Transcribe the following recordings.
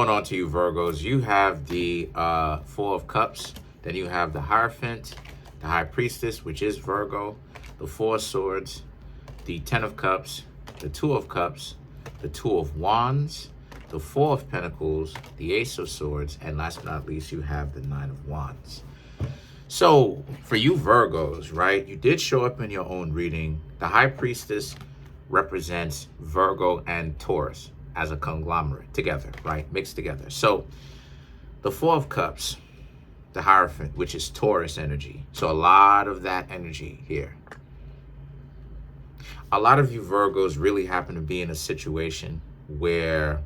Going on to you, Virgos. You have the Four of Cups. Then you have the Hierophant, the High Priestess, which is Virgo, the Four of Swords, the Ten of Cups, the Two of Cups, the Two of Wands, the Four of Pentacles, the Ace of Swords, and last but not least, you have the Nine of Wands. So for you Virgos, right, you did show up in your own reading. The High Priestess represents Virgo and Taurus as a conglomerate together, right, mixed together. So the Four of Cups, the Hierophant, which is Taurus energy. So a lot of that energy here. A lot of you Virgos really happen to be in a situation where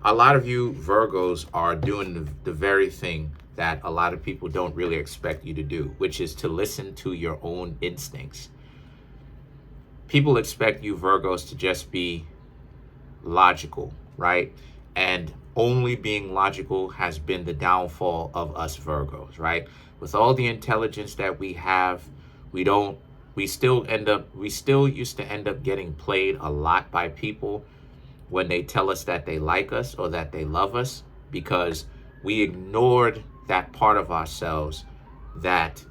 a lot of you Virgos are doing the very thing that a lot of people don't really expect you to do, which is to listen to your own instincts. People expect you Virgos to just be logical, right? And only being logical has been the downfall of us Virgos, right? With all the intelligence that we have, we still used to end up getting played a lot by people when they tell us that they like us or that they love us, because we ignored that part of ourselves that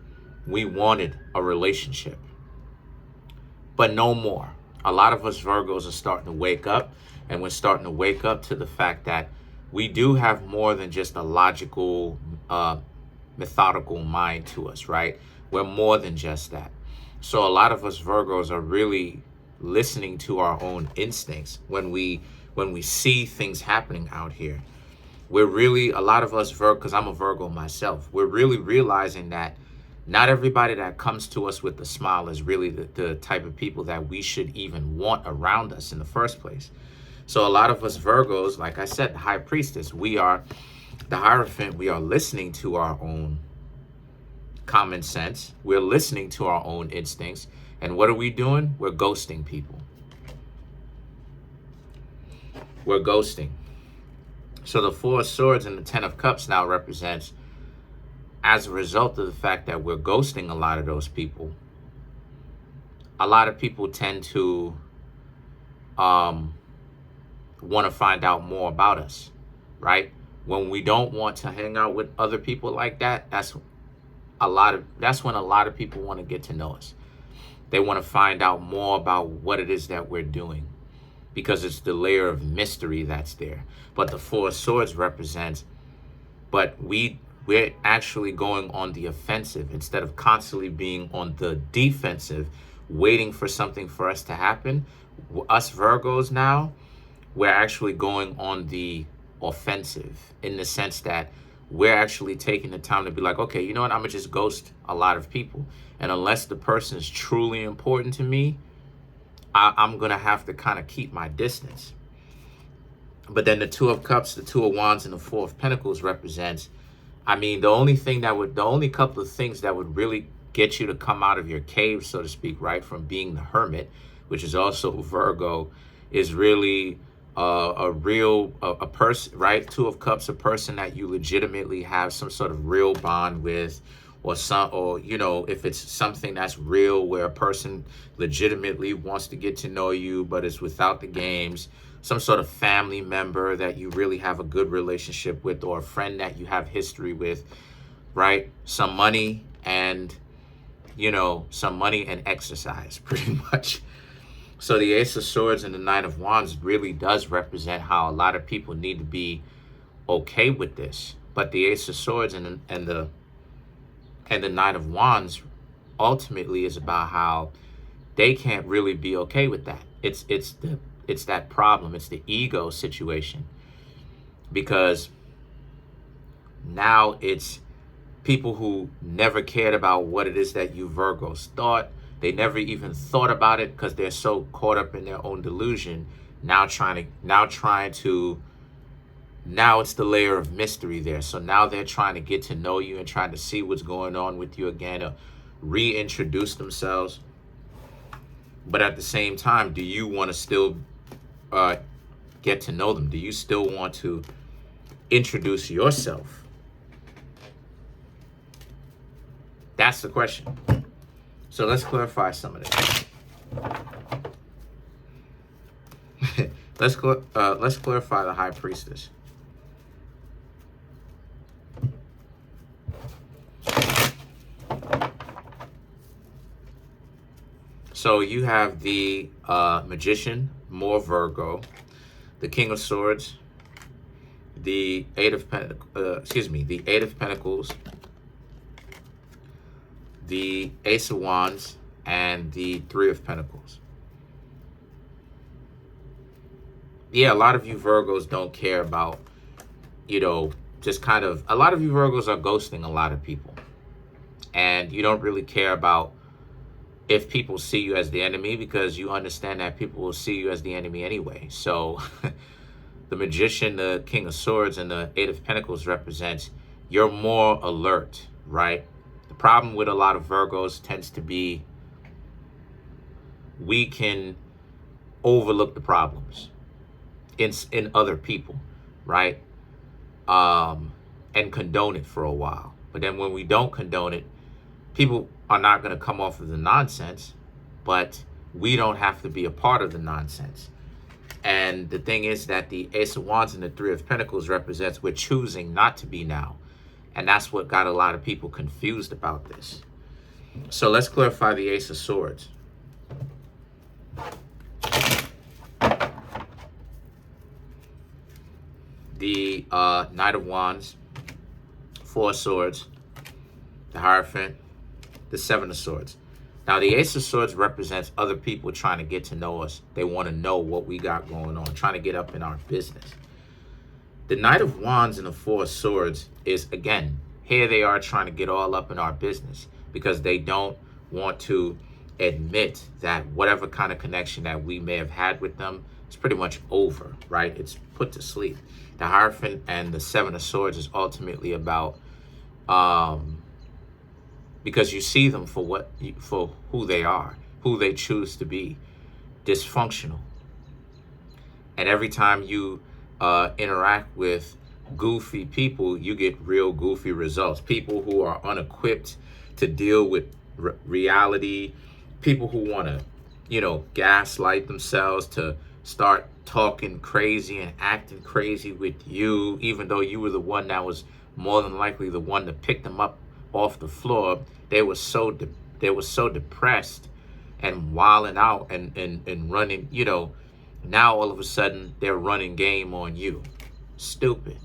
we wanted a relationship. But no more. A lot of us Virgos are starting to wake up, and we're starting to wake up to the fact that we do have more than just a logical, methodical mind to us, right? We're more than just that. So a lot of us Virgos are really listening to our own instincts when we see things happening out here. We're really, a lot of us Virgo, because I'm a Virgo myself, we're really realizing that not everybody that comes to us with a smile is really the type of people that we should even want around us in the first place. So a lot of us Virgos, like I said, the High Priestess, we are the Hierophant, we are listening to our own common sense. We're listening to our own instincts. And what are we doing? We're ghosting people. We're ghosting. So the Four of Swords and the Ten of Cups now represents, as a result of the fact that we're ghosting a lot of those people, a lot of people tend to want to find out more about us, right? When we don't want to hang out with other people like that, that's when a lot of people want to get to know us. They want to find out more about what it is that we're doing, because it's the layer of mystery that's there. But the Four of Swords represents, but we're actually going on the offensive instead of constantly being on the defensive, waiting for something for us to happen. Us Virgos now, we're actually going on the offensive in the sense that we're actually taking the time to be like, okay, you know what? I'm going to just ghost a lot of people. And unless the person is truly important to me, I'm going to have to kind of keep my distance. But then the Two of Cups, the Two of Wands, and the Four of Pentacles represents, I mean, the only couple of things that would really get you to come out of your cave, so to speak, right, from being the Hermit, which is also Virgo, is really a person, right? Two of Cups, a person that you legitimately have some sort of real bond with, or you know, if it's something that's real where a person legitimately wants to get to know you, but it's without the games, some sort of family member that you really have a good relationship with, or a friend that you have history with, right? Some money and, you know, some money and exercise, pretty much. So the Ace of Swords and the Nine of Wands really does represent how a lot of people need to be okay with this. But the Ace of Swords and the Nine of Wands ultimately is about how they can't really be okay with that. It's that problem. It's the ego situation, because now it's people who never cared about what it is that you Virgos thought. They never even thought about it because they're so caught up in their own delusion. Now it's the layer of mystery there. So now they're trying to get to know you and trying to see what's going on with you again, or reintroduce themselves. But at the same time, do you want to still get to know them? Do you still want to introduce yourself? That's the question. So let's clarify some of this. Let's clarify the High Priestess. So you have the Magician, more Virgo, the King of Swords, the the Eight of Pentacles, the Ace of Wands, and the Three of Pentacles. Yeah, a lot of you Virgos don't care about, just kind of, a lot of you Virgos are ghosting a lot of people. And you don't really care about if people see you as the enemy, because you understand that people will see you as the enemy anyway. So the Magician, the King of Swords, and the Eight of Pentacles represents you're more alert, right? The problem with a lot of Virgos tends to be we can overlook the problems in other people, right? And condone it for a while. But then when we don't condone it, people are not going to come off of the nonsense, but we don't have to be a part of the nonsense. And the thing is that the Ace of Wands and the Three of Pentacles represents we're choosing not to be now. And that's what got a lot of people confused about this. So let's clarify the Ace of Swords. The Knight of Wands, Four of Swords, the Hierophant, the Seven of Swords. Now, the Ace of Swords represents other people trying to get to know us. They want to know what we got going on, trying to get up in our business. The Knight of Wands and the Four of Swords is, again, here they are trying to get all up in our business because they don't want to admit that whatever kind of connection that we may have had with them is pretty much over, right? It's put to sleep. The Hierophant and the Seven of Swords is ultimately about because you see them for who they are, who they choose to be, dysfunctional. And every time you interact with goofy people, you get real goofy results. People who are unequipped to deal with reality, people who want to, gaslight themselves to start talking crazy and acting crazy with you, even though you were the one that was more than likely the one that picked them up off the floor. They were so depressed and wilding out and running, now all of a sudden they're running game on you. Stupid.